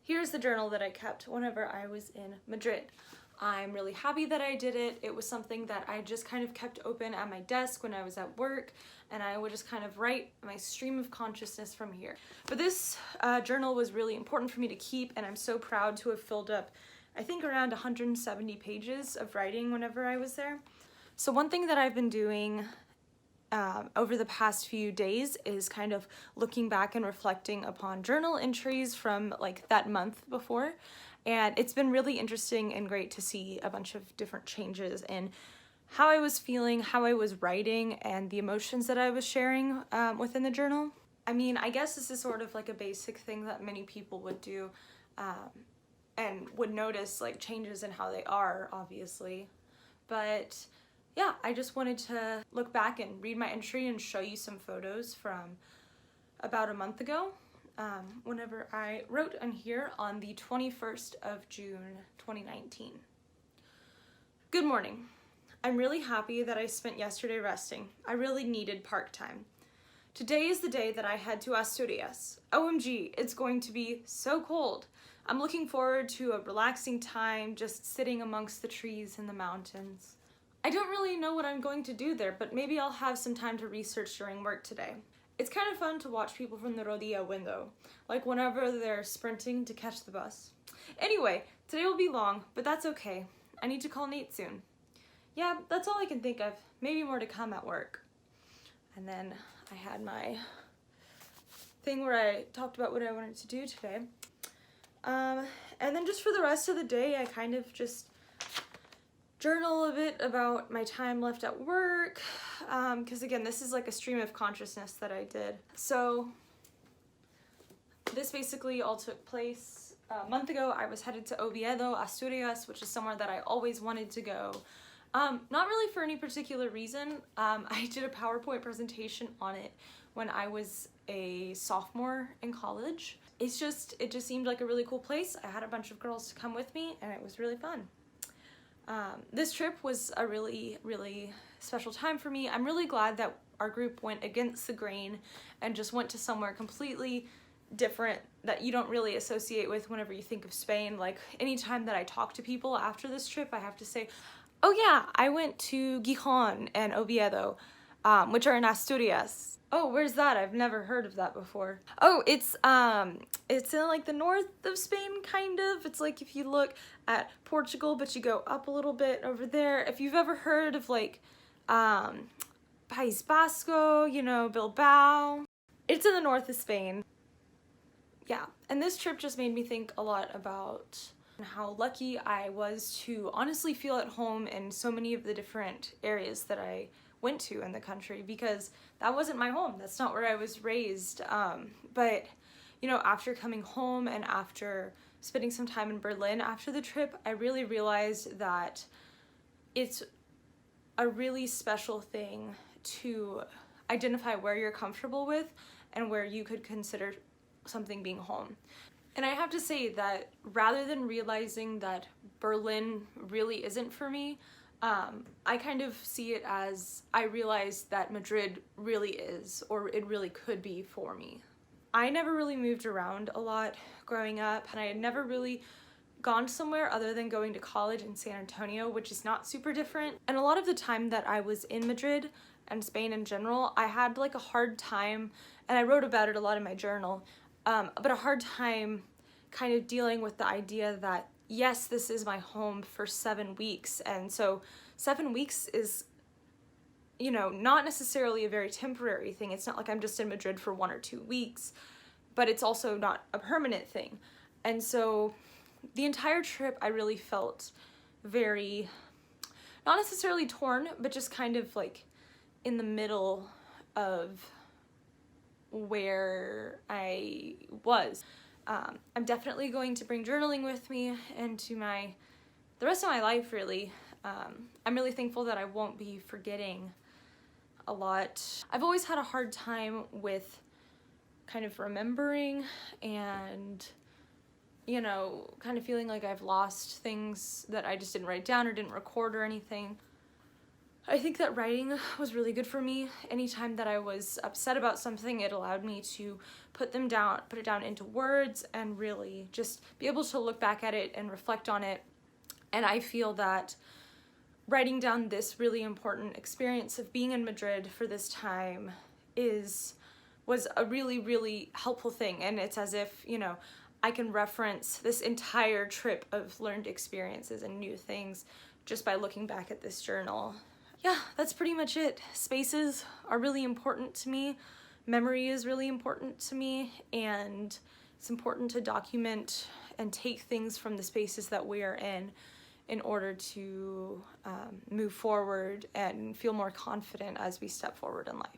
Here's the journal that I kept whenever I was in Madrid. I'm really happy that I did it. It was something that I just kind of kept open at my desk when I was at work, and I would just kind of write my stream of consciousness from here. But this journal was really important for me to keep, and I'm so proud to have filled up, I think, around 170 pages of writing whenever I was there. So one thing that I've been doing over the past few days is kind of looking back and reflecting upon journal entries from like that month before. And it's been really interesting and great to see a bunch of different changes in how I was feeling, how I was writing, and the emotions that I was sharing within the journal. I mean, I guess this is sort of like a basic thing that many people would do and would notice like changes in how they are, obviously. But yeah, I just wanted to look back and read my entry and show you some photos from about a month ago. Whenever I wrote on here on the 21st of June 2019. Good morning. I'm really happy that I spent yesterday resting. I really needed park time. Today is the day that I head to Asturias. OMG, it's going to be so cold. I'm looking forward to a relaxing time just sitting amongst the trees in the mountains. I don't really know what I'm going to do there, but maybe I'll have some time to research during work today. It's kind of fun to watch people from the rodilla window, like whenever they're sprinting to catch the bus. Anyway, today will be long, but that's okay. I need to call Nate soon. Yeah, that's all I can think of. Maybe more to come at work. And then I had my thing where I talked about what I wanted to do today. And then just for the rest of the day, I kind of just journal a bit about my time left at work, because again, this is like a stream of consciousness that I did. So this basically all took place a month ago. I was headed to Oviedo, Asturias, which is somewhere that I always wanted to go. Not really for any particular reason. I did a PowerPoint presentation on it when I was a sophomore in college. It just seemed like a really cool place. I had a bunch of girls to come with me, and it was really fun. This trip was a really, really special time for me. I'm really glad that our group went against the grain and just went to somewhere completely different that you don't really associate with whenever you think of Spain. Like anytime that I talk to people after this trip, I have to say, oh yeah, I went to Gijón and Oviedo, which are in Asturias. Oh, where's that? I've never heard of that before. Oh, it's in like the north of Spain, kind of. It's like if you look at Portugal, but you go up a little bit over there. If you've ever heard of like País Vasco, you know, Bilbao. It's in the north of Spain. Yeah, and this trip just made me think a lot about how lucky I was to honestly feel at home in so many of the different areas that I went to in the country, because that wasn't my home. That's not where I was raised. But you know, after coming home and after spending some time in Berlin after the trip, I really realized that it's a really special thing to identify where you're comfortable with and where you could consider something being home. And I have to say that rather than realizing that Berlin really isn't for me, I kind of see it as I realized that Madrid really is, or it really could be for me. I never really moved around a lot growing up, and I had never really gone somewhere other than going to college in San Antonio, which is not super different. And a lot of the time that I was in Madrid and Spain in general, I had like a hard time, and I wrote about it a lot in my journal, but a hard time kind of dealing with the idea that yes, this is my home for 7 weeks. And so 7 weeks is, you know, not necessarily a very temporary thing. It's not like I'm just in Madrid for 1 or 2 weeks, but it's also not a permanent thing. And so the entire trip, I really felt very, not necessarily torn, but just kind of like in the middle of where I was. I'm definitely going to bring journaling with me into the rest of my life, really. I'm really thankful that I won't be forgetting a lot. I've always had a hard time with kind of remembering and, you know, kind of feeling like I've lost things that I just didn't write down or didn't record or anything. I think that writing was really good for me. Anytime that I was upset about something, it allowed me to put it down into words and really just be able to look back at it and reflect on it. And I feel that writing down this really important experience of being in Madrid for this time was a really, really helpful thing. And it's as if, you know, I can reference this entire trip of learned experiences and new things just by looking back at this journal. Yeah, that's pretty much it. Spaces are really important to me. Memory is really important to me, and it's important to document and take things from the spaces that we are in order to move forward and feel more confident as we step forward in life.